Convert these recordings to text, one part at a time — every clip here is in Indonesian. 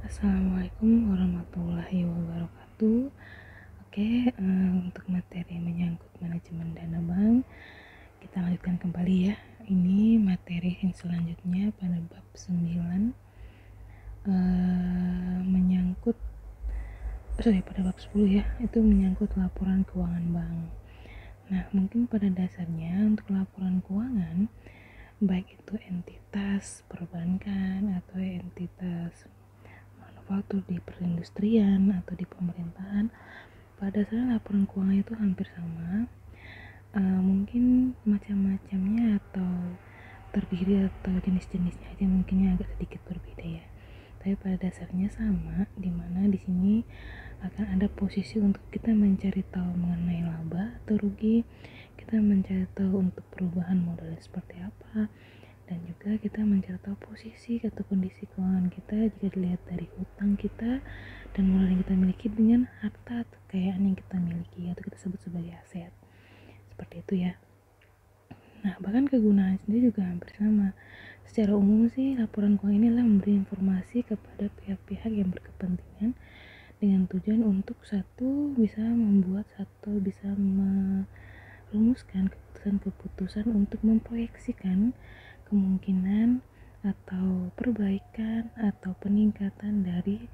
Assalamualaikum warahmatullahi wabarakatuh. Oke, untuk materi menyangkut manajemen dana bank, kita lanjutkan kembali ya. Ini materi yang selanjutnya pada bab 9 pada bab 10 ya, itu menyangkut laporan keuangan bank. Nah, mungkin pada dasarnya untuk laporan keuangan, baik itu entitas perbankan atau entitas manufaktur di perindustrian atau di pemerintahan, pada dasarnya laporan keuangan itu hampir sama. Mungkin macam-macamnya atau terdiri atau jenis-jenisnya aja mungkinnya agak sedikit berbeda ya. Tapi pada dasarnya sama, dimana di sini akan ada posisi untuk kita mencari tahu mengenai laba atau rugi, kita mencari tahu untuk perubahan modalnya seperti apa, dan juga kita mencari tahu posisi atau kondisi keuangan kita jika dilihat dari hutang kita dan modal yang kita miliki dengan harta atau kekayaan yang kita miliki atau kita sebut sebagai aset. Seperti itu ya. Nah, bahkan kegunaan sendiri juga hampir sama. Secara umum sih, laporan keuangan ini adalah memberi informasi kepada pihak-pihak yang berkepentingan dengan tujuan untuk bisa merumuskan keputusan-keputusan untuk memproyeksikan kemungkinan atau perbaikan atau peningkatan dari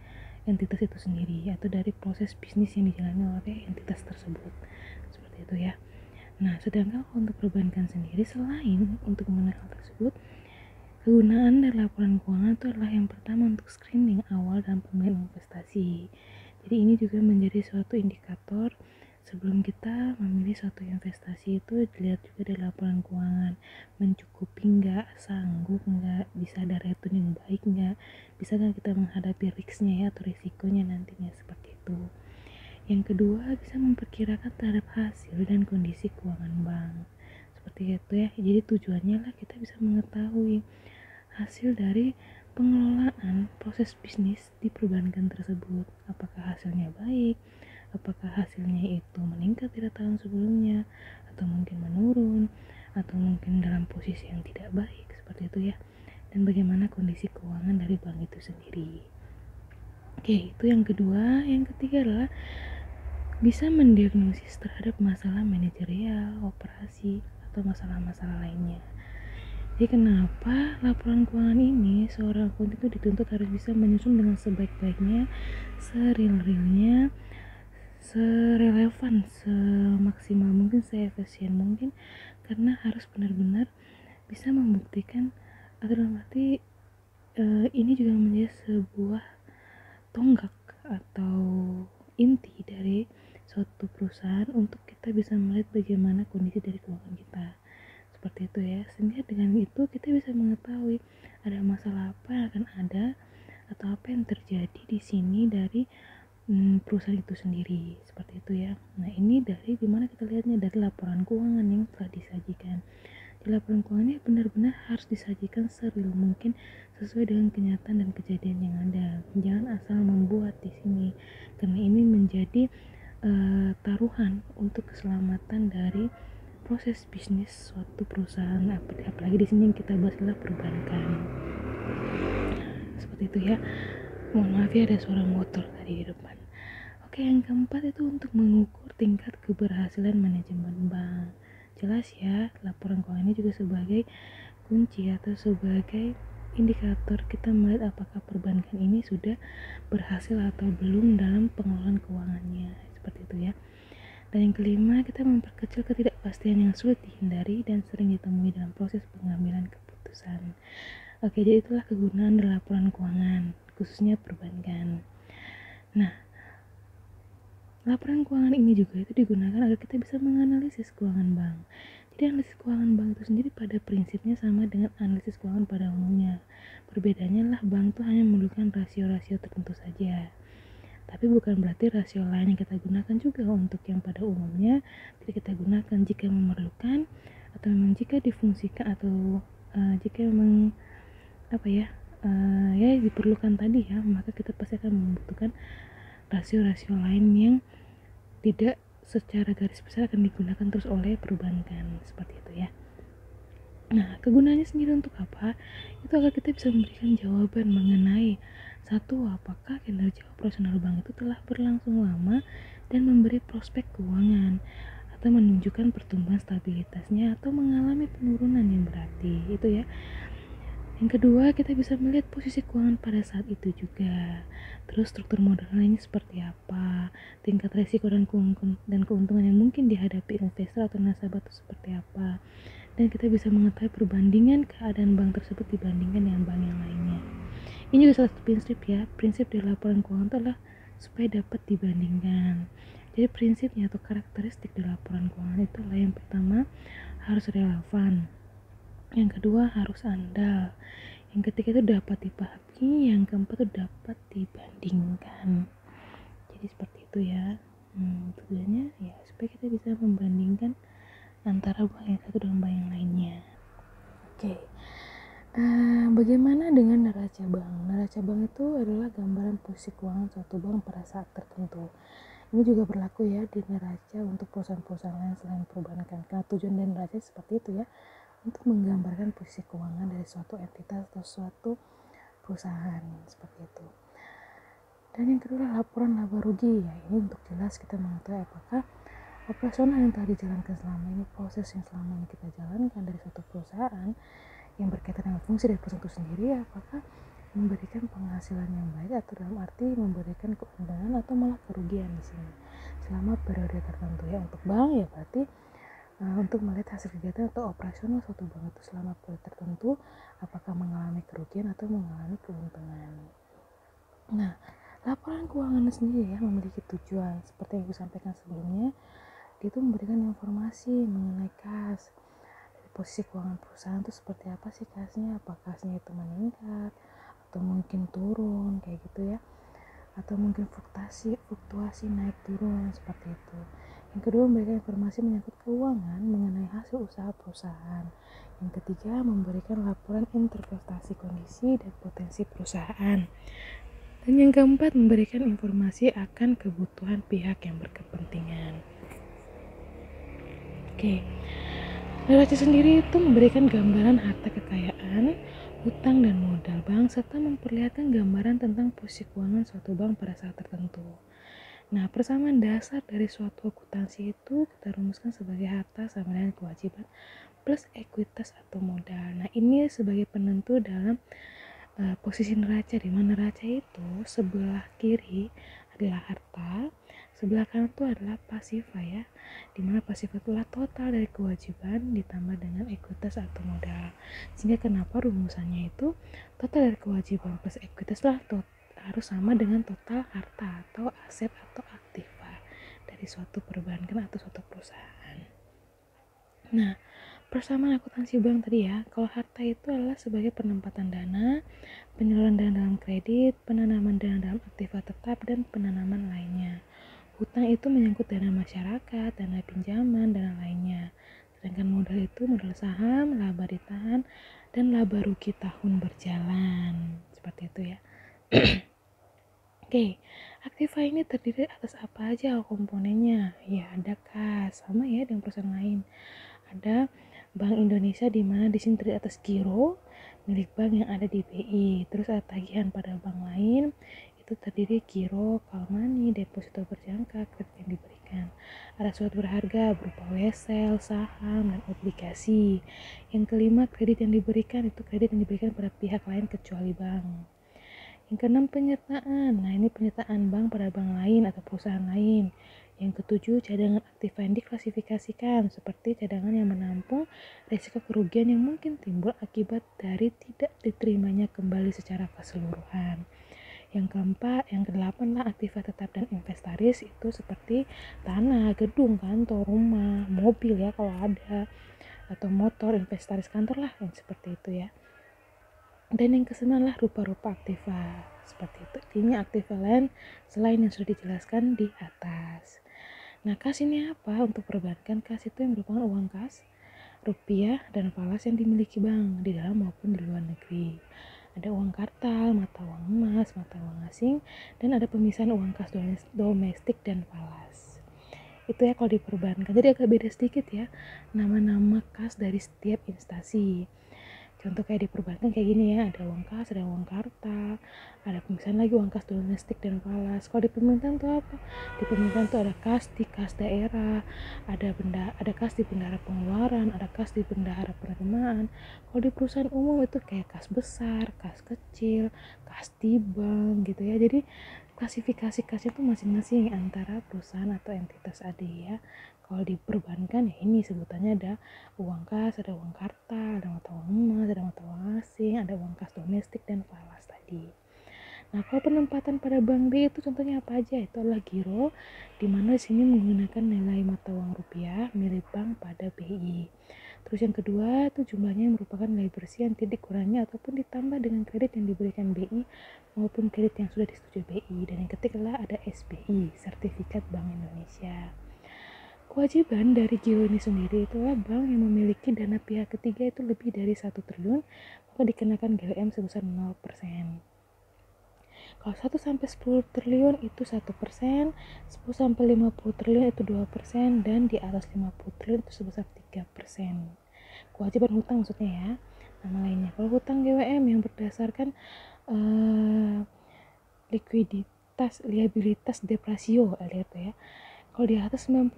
entitas itu sendiri atau dari proses bisnis yang dijalani oleh entitas tersebut. Seperti itu ya. Nah, sedangkan untuk perbankan sendiri, selain untuk mengenai hal tersebut, kegunaan dari laporan keuangan itu adalah yang pertama untuk screening awal dalam pemilihan investasi. Jadi ini juga menjadi suatu indikator sebelum kita memilih suatu investasi, itu dilihat juga dari laporan keuangan, mencukupi nggak, sanggup nggak, bisa ada return yang baik nggak, bisa nggak kita menghadapi risknya ya atau risikonya nantinya, seperti itu. Yang kedua, bisa memperkirakan terhadap hasil dan kondisi keuangan bank, seperti itu ya. Jadi tujuannya lah kita bisa mengetahui hasil dari pengelolaan proses bisnis di perbankan tersebut, apakah hasilnya baik, apakah hasilnya itu meningkat dari tahun sebelumnya, atau mungkin menurun, atau mungkin dalam posisi yang tidak baik, seperti itu ya. Dan bagaimana kondisi keuangan dari bank itu sendiri. Oke, itu yang kedua. Yang ketiga adalah bisa mendiagnosis terhadap masalah manajerial, operasi, atau masalah-masalah lainnya. Jadi kenapa laporan keuangan ini seorang akuntan itu dituntut harus bisa menyusun dengan sebaik-baiknya, sereal-realnya, serelevan, semaksimal mungkin, seefisien mungkin, karena harus benar-benar bisa membuktikan atau dalam arti ini juga menjadi sebuah tonggak atau inti dari suatu perusahaan untuk kita bisa melihat bagaimana kondisi dari keuangan kita. Seperti itu ya. Sehingga dengan itu kita bisa mengetahui ada masalah apa yang akan ada atau apa yang terjadi di sini dari perusahaan itu sendiri. Seperti itu ya. Nah, ini dari dimana kita lihatnya dari laporan keuangan yang telah disajikan. Di laporan keuangan ini benar-benar harus disajikan sereal mungkin sesuai dengan kenyataan dan kejadian yang ada. Jangan asal membuat di sini, karena ini menjadi taruhan untuk keselamatan dari proses bisnis suatu perusahaan. Apalagi di sini yang kita bahas adalah perbankan. Seperti itu ya. Mohon maaf ya, ada suara motor tadi di depan. Oke, yang keempat itu untuk mengukur tingkat keberhasilan manajemen bank. Jelas ya, laporan keuangan ini juga sebagai kunci atau sebagai indikator kita melihat apakah perbankan ini sudah berhasil atau belum dalam pengelolaan keuangannya. Seperti itu ya. Dan yang kelima, kita memperkecil ketidakpastian yang sulit dihindari dan sering ditemui dalam proses pengambilan keputusan. Oke, jadi itulah kegunaan dari laporan keuangan, khususnya perbankan. Nah, laporan keuangan ini juga itu digunakan agar kita bisa menganalisis keuangan bank. Jadi analisis keuangan bank itu sendiri pada prinsipnya sama dengan analisis keuangan pada umumnya. Perbedaannya lah, bank itu hanya memerlukan rasio-rasio tertentu saja. Tapi bukan berarti rasio lain yang kita gunakan juga untuk yang pada umumnya tidak kita gunakan jika memerlukan, atau memang jika difungsikan, atau jika memang ya diperlukan tadi ya, maka kita pasti akan membutuhkan rasio-rasio lain yang tidak secara garis besar akan digunakan terus oleh perbankan, seperti itu ya. Nah, kegunaannya sendiri untuk apa? Itu agar kita bisa memberikan jawaban mengenai Satu, apakah kinerja operasional bank itu telah berlangsung lama dan memberi prospek keuangan atau menunjukkan pertumbuhan stabilitasnya atau mengalami penurunan yang berarti. Itu ya. Yang kedua, kita bisa melihat posisi keuangan pada saat itu juga. Terus struktur modalnya seperti apa, tingkat risiko dan keuntungan yang mungkin dihadapi investor atau nasabah itu seperti apa. Dan kita bisa mengetahui perbandingan keadaan bank tersebut dibandingkan dengan bank yang lainnya. Ini juga salah satu prinsip ya. Prinsip di laporan keuangan itu adalah supaya dapat dibandingkan. Jadi prinsipnya atau karakteristik di laporan keuangan itu adalah yang pertama harus relevan. Yang kedua harus andal. Yang ketiga itu dapat dipahami. Yang keempat itu dapat dibandingkan. Jadi seperti itu ya. Tujuannya ya supaya kita bisa membandingkan antara bank yang satu dengan bank yang lainnya. Oke. Bagaimana dengan neraca bank? Neraca bank itu adalah gambaran posisi keuangan suatu bank pada saat tertentu. Ini juga berlaku ya di neraca untuk perusahaan-perusahaan lain selain perbankan. Karena tujuan dari neraca seperti itu ya, untuk menggambarkan posisi keuangan dari suatu entitas atau suatu perusahaan seperti itu. Dan yang kedua laporan laba rugi ya, ini untuk jelas kita mengetahui apakah operasional yang telah dijalankan selama ini, proses yang selama ini kita jalankan dari suatu perusahaan yang berkaitan dengan fungsi dari perusahaan itu sendiri, apakah memberikan penghasilan yang baik atau dalam arti memberikan keuntungan atau malah kerugian di sini selama periode tertentu ya. Untuk bank ya berarti untuk melihat hasil kegiatan atau operasional suatu bank itu selama periode tertentu apakah mengalami kerugian atau mengalami keuntungan. Nah, laporan keuangan sendiri ya memiliki tujuan seperti yang gue sampaikan sebelumnya. Dia itu memberikan informasi mengenai kas, dari posisi keuangan perusahaan itu seperti apa sih kasnya, apakah kasnya itu meningkat atau mungkin turun kayak gitu ya, atau mungkin fluktuasi naik turun seperti itu. Yang kedua memberikan informasi menyangkut keuangan mengenai hasil usaha perusahaan. Yang ketiga memberikan laporan interpretasi kondisi dan potensi perusahaan. Dan yang keempat memberikan informasi akan kebutuhan pihak yang berkepentingan. Oke. Neraca sendiri itu memberikan gambaran harta kekayaan, hutang dan modal bank serta memperlihatkan gambaran tentang posisi keuangan suatu bank pada saat tertentu. Nah, persamaan dasar dari suatu akuntansi itu kita rumuskan sebagai harta sama dengan kewajiban plus ekuitas atau modal. Nah, ini sebagai penentu dalam posisi neraca, di mana neraca itu sebelah kiri adalah harta, sebelah kanan itu adalah pasifa ya, di mana pasifa itulah total dari kewajiban ditambah dengan ekuitas atau modal. Sehingga kenapa rumusannya itu total dari kewajiban plus ekuitas lah harus sama dengan total harta atau aset atau aktiva dari suatu perbankan atau suatu perusahaan. Nah, persamaan akuntansi bank tadi ya, kalau harta itu adalah sebagai penempatan dana, penyaluran dana dalam kredit, penanaman dana dalam aktiva tetap, dan penanaman lainnya. Hutang itu menyangkut dana masyarakat, dana pinjaman, dana lainnya. Sedangkan modal itu modal saham, laba ditahan, dan laba rugi tahun berjalan. Seperti itu ya. Oke, aktiva ini terdiri atas apa aja komponennya? Ya, ada kas, sama ya dengan perusahaan lain. Ada Bank Indonesia di mana di sini terdiri atas giro milik bank yang ada di BI. Terus ada tagihan pada bank lain, itu terdiri giro, call money, deposito berjangka, kredit yang diberikan. Ada surat berharga berupa wesel, saham, dan obligasi. Yang kelima, kredit yang diberikan itu kredit yang diberikan pada pihak lain kecuali bank. Yang keenam, penyertaan. Nah, ini penyertaan bank pada bank lain atau perusahaan lain. Yang ketujuh, cadangan aktiva yang diklasifikasikan seperti cadangan yang menampung risiko kerugian yang mungkin timbul akibat dari tidak diterimanya kembali secara keseluruhan. Yang keempat, yang kedelapan lah aktiva tetap dan inventaris itu seperti tanah, gedung, kantor, rumah, mobil ya kalau ada, atau motor, inventaris kantor lah yang seperti itu ya. Dan yang kesembilan lah rupa-rupa aktiva seperti itu. Ini aktiva lain selain yang sudah dijelaskan di atas. Nah, kas ini apa? Untuk perbankan, kas itu yang merupakan uang kas, rupiah, dan falas yang dimiliki bank di dalam maupun di luar negeri. Ada uang kartal, mata uang emas, mata uang asing, dan ada pemisahan uang kas domestik dan falas. Itu ya kalau di perbankan. Jadi agak beda sedikit ya nama-nama kas dari setiap instansi. Contoh kayak di perbankan kayak gini ya, ada uang kas, ada uang kartal, ada pemisahan lagi uang kas domestik dan falas. Kalau di pemerintahan tuh apa? Di pemerintahan tuh ada kas di kas daerah, ada kas di bendahara pengeluaran, ada kas di bendahara penerimaan. Kalau di perusahaan umum itu kayak kas besar, kas kecil, kas di bank gitu ya. Jadi klasifikasi kasnya tuh masing-masing antara perusahaan atau entitas ada ya. Kalau di perbankan ya ini sebutannya ada uang kas, ada uang kartal, ada mata uang emas, ada mata uang asing, ada uang kas domestik dan falas tadi. Nah, kalau penempatan pada bank B itu contohnya apa aja? Itu adalah giro, di mana di sini menggunakan nilai mata uang rupiah milik bank pada BI. Terus yang kedua itu jumlahnya yang merupakan nilai bersih yang tidak dikurangi ataupun ditambah dengan kredit yang diberikan BI maupun kredit yang sudah disetujui BI. Dan yang ketiga adalah ada SBI, Sertifikat Bank Indonesia. Kewajiban dari giro ini sendiri itulah bank yang memiliki dana pihak ketiga itu lebih dari 1 triliun, maka dikenakan GWM sebesar 0%. Kalau 1 sampai 10 triliun itu 1%, 10 sampai 50 triliun itu 2%, dan di atas 50 triliun itu sebesar 3%. Kewajiban hutang maksudnya ya. Nama lainnya. Kalau hutang GWM yang berdasarkan likuiditas, liabilitas debt ratio, ya. Kalau di atas 90%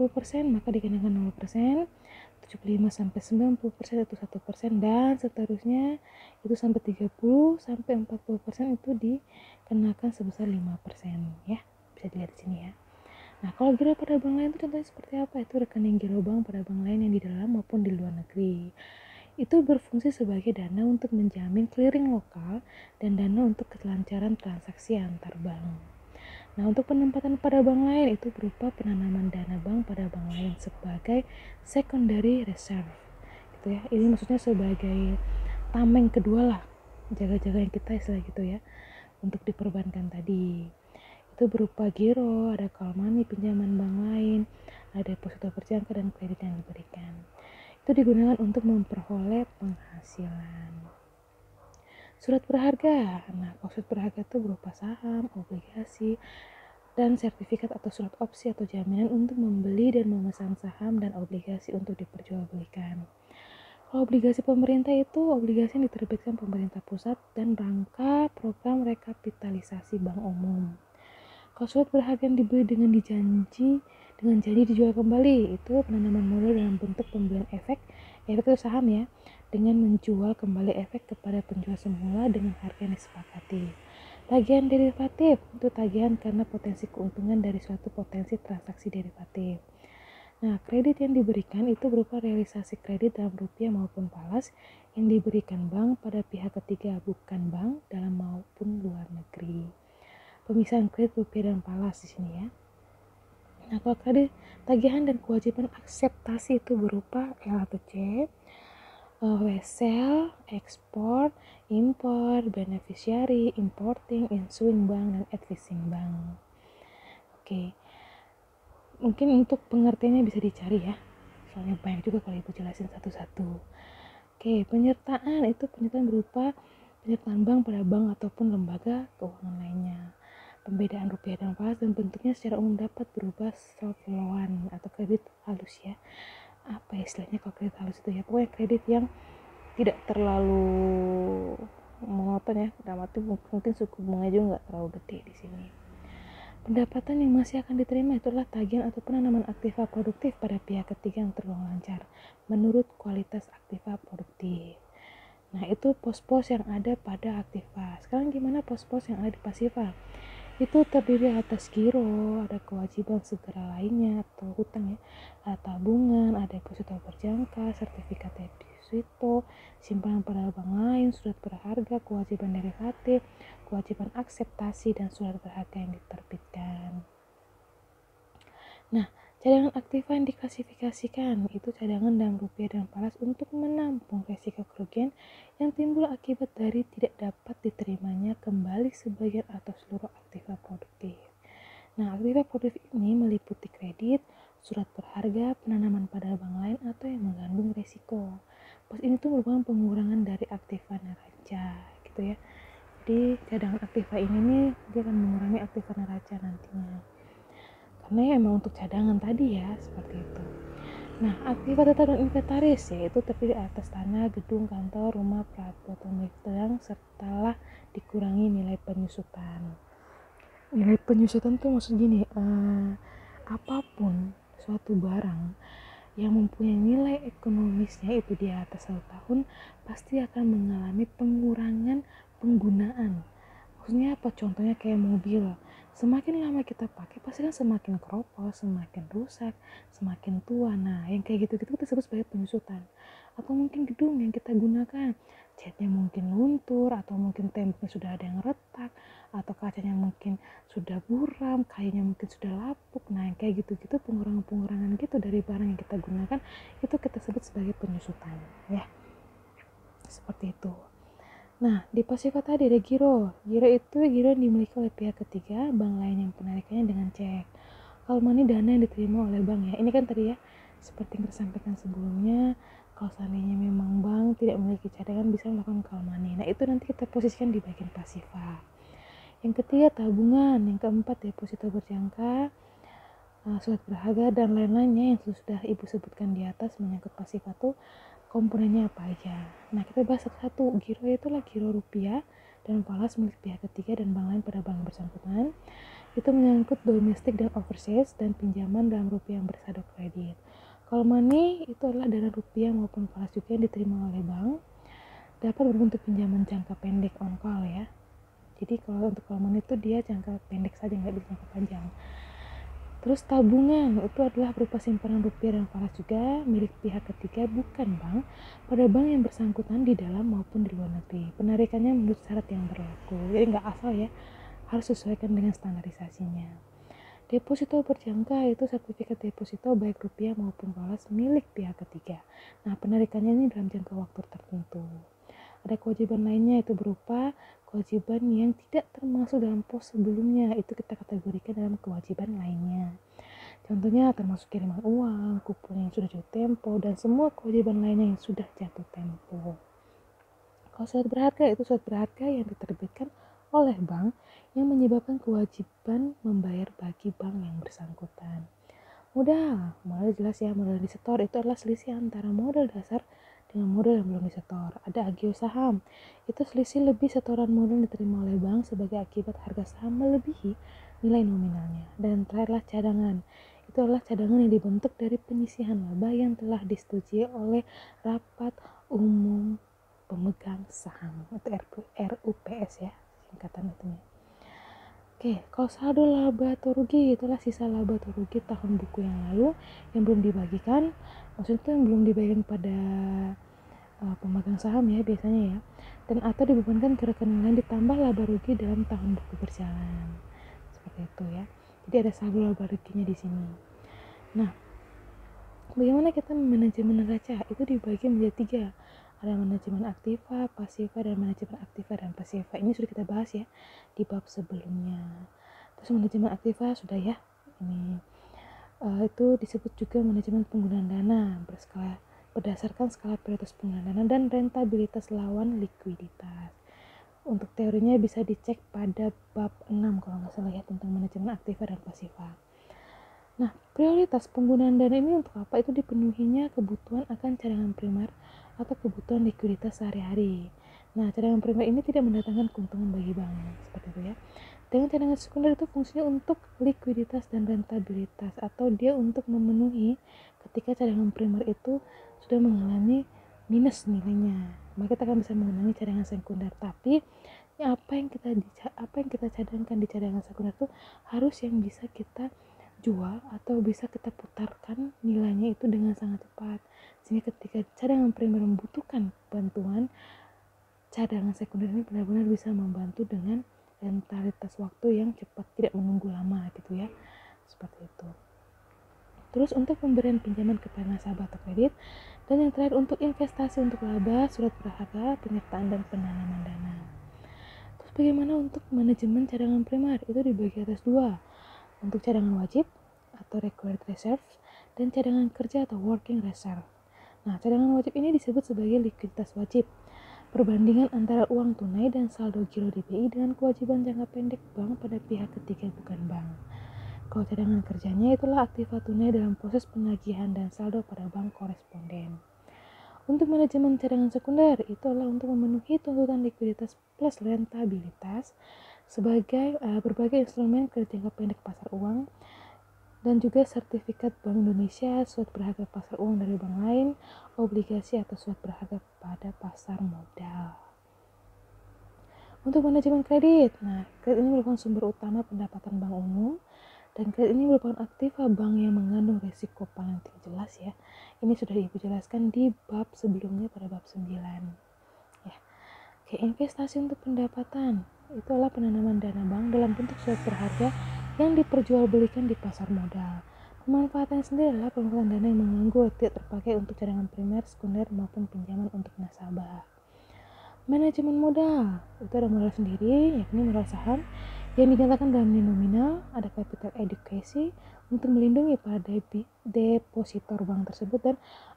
maka dikenakan 0%, 75 sampai 90% itu 1%, dan seterusnya itu sampai 30 sampai 40% itu dikenakan sebesar 5% ya. Bisa dilihat di sini ya. Nah, kalau giro pada bank lain itu contohnya seperti apa? Itu rekening giro bank pada bank lain yang di dalam maupun di luar negeri. Itu berfungsi sebagai dana untuk menjamin clearing lokal dan dana untuk kelancaran transaksi antar bank. Nah, untuk penempatan pada bank lain itu berupa penanaman dana bank pada bank lain sebagai secondary reserve. Gitu ya. Ini maksudnya sebagai tameng kedua lah. Jaga-jaga yang kita istilah gitu ya. Untuk diperbankan tadi. Itu berupa giro, ada call money, pinjaman bank lain, ada deposito berjangka dan kredit yang diberikan. Itu digunakan untuk memperoleh penghasilan. Surat berharga. Nah, kalau surat berharga itu berupa saham, obligasi, dan sertifikat atau surat opsi atau jaminan untuk membeli dan memesan saham dan obligasi untuk diperjualbelikan. Kalau obligasi pemerintah itu obligasi yang diterbitkan pemerintah pusat dan rangka program rekapitalisasi bank umum. Kalau surat berharga yang dibeli dengan janji dijual kembali, itu penanaman modal dalam bentuk pembelian efek itu saham ya, dengan menjual kembali efek kepada penjual semula dengan harga yang disepakati. Tagihan derivatif itu tagihan karena potensi keuntungan dari suatu potensi transaksi derivatif. Nah, kredit yang diberikan itu berupa realisasi kredit dalam rupiah maupun falas yang diberikan bank pada pihak ketiga bukan bank dalam maupun luar negeri. Pemisahan kredit rupiah dan falas di sini ya. Nah, kalau kredit tagihan dan kewajiban akseptasi itu berupa L1C, wesel, ekspor, impor, beneficiary, importing, issuing bank, dan advising bank. Oke, mungkin untuk pengertiannya bisa dicari ya, soalnya banyak juga kalau ibu jelasin satu-satu. Oke, penyertaan itu penyertaan berupa penyertaan bank pada bank ataupun lembaga keuangan lainnya. Pembedaan rupiah dan falas dan bentuknya secara umum dapat berubah soft loan atau kredit halus ya. Apa istilahnya kalau kredit halus itu ya? Pokoknya kredit yang tidak terlalu monoton ya, dalam arti mungkin suku bunga juga nggak terlalu gede di sini. Pendapatan yang masih akan diterima itulah tagihan atau penanaman aktiva produktif pada pihak ketiga yang tergolong lancar menurut kualitas aktiva produktif. Nah, itu pos-pos yang ada pada aktiva. Sekarang gimana pos-pos yang ada di pasiva? Itu terdiri atas giro, ada kewajiban segera lainnya atau hutang ya, ada tabungan, ada deposito berjangka, sertifikat deposito, simpanan pada bank lain, surat berharga, kewajiban derivatif, kewajiban akseptasi, dan surat berharga yang diterbitkan. Nah, cadangan aktiva yang diklasifikasikan itu cadangan dalam rupiah dan falas untuk menampung resiko kerugian yang timbul akibat dari tidak dapat diterimanya kembali sebagian atau seluruh aktiva produktif. Nah, aktiva produktif ini meliputi kredit, surat berharga, penanaman pada bank lain atau yang mengandung resiko. Pos ini tuh merupakan pengurangan dari aktiva neraca gitu ya. Jadi cadangan aktiva ini nih dia akan mengurangi aktiva neraca nantinya. Karena ya emang untuk cadangan tadi ya, seperti itu. Nah, akibat tetap dan inventaris yaitu terdiri atas tanah, gedung, kantor, rumah, perabot milik sedang setelah dikurangi nilai penyusutan. Nilai penyusutan tuh maksud gini, apapun suatu barang yang mempunyai nilai ekonomisnya itu di atas 1 tahun pasti akan mengalami pengurangan penggunaan. Maksudnya apa? Contohnya kayak mobil, semakin lama kita pakai pasti kan semakin keropos, semakin rusak, semakin tua. Nah yang kayak gitu-gitu kita sebut sebagai penyusutan. Atau mungkin gedung yang kita gunakan, catnya mungkin luntur, atau mungkin temboknya sudah ada yang retak, atau kacanya mungkin sudah buram, kayunya mungkin sudah lapuk. Nah yang kayak gitu-gitu, pengurangan-pengurangan gitu dari barang yang kita gunakan itu kita sebut sebagai penyusutan ya, seperti itu. Nah, di Pasifa tadi ada giro. Giro itu giro yang dimiliki oleh pihak ketiga, bank lain yang penarikannya dengan cek. Call money dana yang diterima oleh bank ya. Ini kan tadi ya, seperti yang disampaikan sebelumnya, kalau seandainya memang bank tidak memiliki cadangan bisa melakukan call money. Nah, itu nanti kita posisikan di bagian Pasifa. Yang ketiga tabungan, yang keempat deposito berjangka, surat berharga dan lain-lainnya yang sudah Ibu sebutkan di atas menyangkut Pasifa tuh komponennya apa aja. Nah, kita bahas satu-satu. Giro itulah giro rupiah dan falas milik pihak ketiga dan bank lain pada bank bersangkutan. Itu menyangkut domestik dan overseas dan pinjaman dalam rupiah yang bersaldo kredit. Call money itu adalah dana rupiah maupun falas juga yang diterima oleh bank, dapat berbentuk pinjaman jangka pendek on call ya. Jadi kalau untuk call money itu dia jangka pendek saja, nggak bisa jangka panjang. Terus tabungan itu adalah berupa simpanan rupiah dan falas juga milik pihak ketiga bukan bank pada bank yang bersangkutan di dalam maupun di luar negeri. Penarikannya menurut syarat yang berlaku. Jadi nggak asal ya, harus sesuaikan dengan standarisasinya. Deposito berjangka itu sertifikat deposito baik rupiah maupun falas milik pihak ketiga. Nah, penarikannya ini dalam jangka waktu tertentu. Ada kewajiban lainnya itu berupa kewajiban yang tidak termasuk dalam pos sebelumnya, itu kita kategorikan dalam kewajiban lainnya. Contohnya termasuk kiriman uang, kupon yang sudah jatuh tempo, dan semua kewajiban lainnya yang sudah jatuh tempo. Kalau surat berharga itu surat berharga yang diterbitkan oleh bank yang menyebabkan kewajiban membayar bagi bank yang bersangkutan. Modal jelas ya, modal disetor itu adalah selisih antara modal dasar dengan modal yang belum disetor. Ada agio saham, itu selisih lebih setoran modal yang diterima oleh bank sebagai akibat harga saham melebihi nilai nominalnya. Dan terakhirlah cadangan, itu adalah cadangan yang dibentuk dari penyisihan laba yang telah disetujui oleh rapat umum pemegang saham, itu RUPS ya singkatan itu. Oke, kalau saldo laba atau rugi itulah sisa laba atau rugi tahun buku yang lalu yang belum dibagikan, maksudnya itu yang belum dibagikan pada pemegang saham ya biasanya ya, dan atau dibebankan ke rekening lain ditambah laba rugi dalam tahun buku berjalan, seperti itu ya. Jadi ada saldo laba ruginya di sini. Nah, bagaimana kita manajemen neraca? Itu dibagi menjadi 3. Ada manajemen aktiva, pasiva, dan manajemen aktiva dan pasiva. Ini sudah kita bahas ya di bab sebelumnya. Terus manajemen aktiva sudah ya. Ini itu disebut juga manajemen penggunaan dana berdasarkan skala prioritas penggunaan dana dan rentabilitas lawan likuiditas. Untuk teorinya bisa dicek pada bab 6 kalau nggak salah ya, tentang manajemen aktiva dan pasiva. Nah, prioritas penggunaan dana ini untuk apa? Itu dipenuhinya kebutuhan akan cadangan primer atau kebutuhan likuiditas sehari-hari. Nah, cadangan primer ini tidak mendatangkan keuntungan bagi bank, seperti itu ya. Dengan cadangan sekunder itu fungsinya untuk likuiditas dan rentabilitas, atau dia untuk memenuhi ketika cadangan primer itu sudah mengalami minus nilainya. Maka kita akan bisa mengenangi cadangan sekunder. Tapi apa yang kita cadangkan di cadangan sekunder itu harus yang bisa kita jual atau bisa kita putarkan nilainya itu dengan sangat cepat, sehingga ketika cadangan primer membutuhkan bantuan, cadangan sekunder ini benar-benar bisa membantu dengan rentabilitas waktu yang cepat, tidak menunggu lama gitu ya, seperti itu. Terus untuk pemberian pinjaman kepada nasabah atau kredit, dan yang terakhir untuk investasi untuk laba, surat berharga, penyertaan dan penanaman dana. Terus bagaimana untuk manajemen cadangan primer? Itu dibagi atas 2. Untuk cadangan wajib atau required reserve dan cadangan kerja atau working reserve. Nah, cadangan wajib ini disebut sebagai likuiditas wajib, perbandingan antara uang tunai dan saldo giro di BI dengan kewajiban jangka pendek bank pada pihak ketiga bukan bank. Kalau cadangan kerjanya itulah aktiva tunai dalam proses penagihan dan saldo pada bank koresponden. Untuk manajemen cadangan sekunder itu adalah untuk memenuhi tuntutan likuiditas plus rentabilitas sebagai berbagai instrumen kredit jangka pendek pasar uang dan juga sertifikat Bank Indonesia, surat berharga pasar uang dari bank lain, obligasi atau surat berharga pada pasar modal. Untuk manajemen kredit, kredit ini merupakan sumber utama pendapatan bank umum dan kredit ini merupakan aktiva bank yang mengandung risiko paling jelas ya. Ini sudah Ibu jelaskan di bab sebelumnya pada bab 9. Ya. Oke, investasi untuk pendapatan itu adalah penanaman dana bank dalam bentuk surat berharga yang diperjualbelikan di pasar modal. Pemanfaatannya sendiri adalah pemanfaatan dana yang menganggur, tidak terpakai untuk cadangan primer, sekunder maupun pinjaman untuk nasabah. Manajemen modal itu ada modal sendiri, yakni modal saham yang dinyatakan dalam nilai nominal, ada capital adequacy untuk melindungi para depositor bank tersebut, dan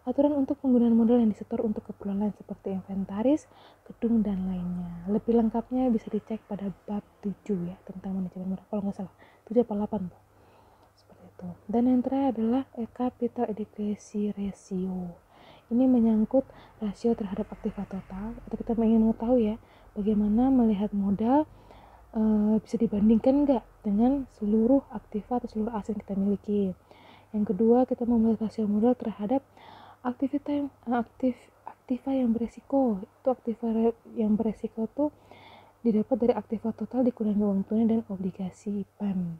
aturan untuk penggunaan modal yang disetor untuk keperluan lain seperti inventaris, gedung, dan lainnya. Lebih lengkapnya bisa dicek pada bab 7 ya, tentang manajemen modal, kalau nggak salah 7 atau 8 tuh. Seperti itu. Dan yang terakhir adalah capital adequacy ratio. Ini menyangkut rasio terhadap aktiva total, atau kita ingin mengetahui ya bagaimana melihat modal bisa dibandingkan enggak dengan seluruh aktiva atau seluruh aset yang kita miliki. Yang kedua, kita mau melihat rasio modal terhadap aktiva yang beresiko. Itu aktiva yang beresiko tuh didapat dari aktiva total dikurangi uang tunai dan obligasi PEM.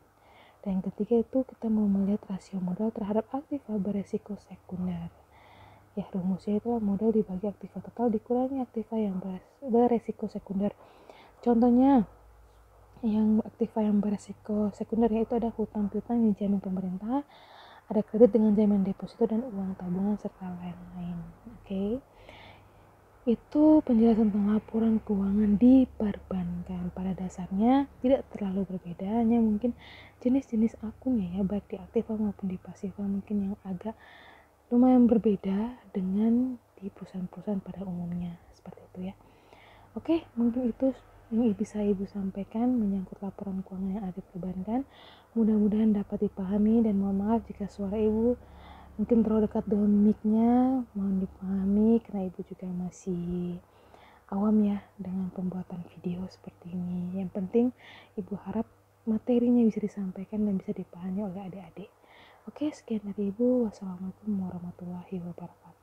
Dan yang ketiga itu kita mau melihat rasio modal terhadap aktiva beresiko sekunder. Ya, rumusnya itu modal dibagi aktiva total dikurangi aktiva yang beresiko sekunder. Contohnya, yang aktiva yang beresiko sekunder yaitu ada hutang piutang yang dijamin pemerintah, ada kredit dengan jaminan deposito dan uang tabungan serta lain-lain. Oke. Itu penjelasan tentang laporan keuangan di perbankan. Pada dasarnya tidak terlalu berbeda, hanya mungkin jenis-jenis akunnya ya, baik di aktiva maupun di pasiva mungkin yang agak lumayan berbeda dengan di perusahaan-perusahaan pada umumnya, seperti itu ya. Oke, mungkin itu yang bisa Ibu sampaikan menyangkut laporan keuangan yang ada di perbankan. Mudah-mudahan dapat dipahami, dan mohon maaf jika suara Ibu mungkin terlalu dekat dengan mic-nya, mohon dipahami karena Ibu juga masih awam ya dengan pembuatan video seperti ini. Yang penting Ibu harap materinya bisa disampaikan dan bisa dipahami oleh adik-adik. Oke, sekian dari Ibu. Wassalamualaikum warahmatullahi wabarakatuh.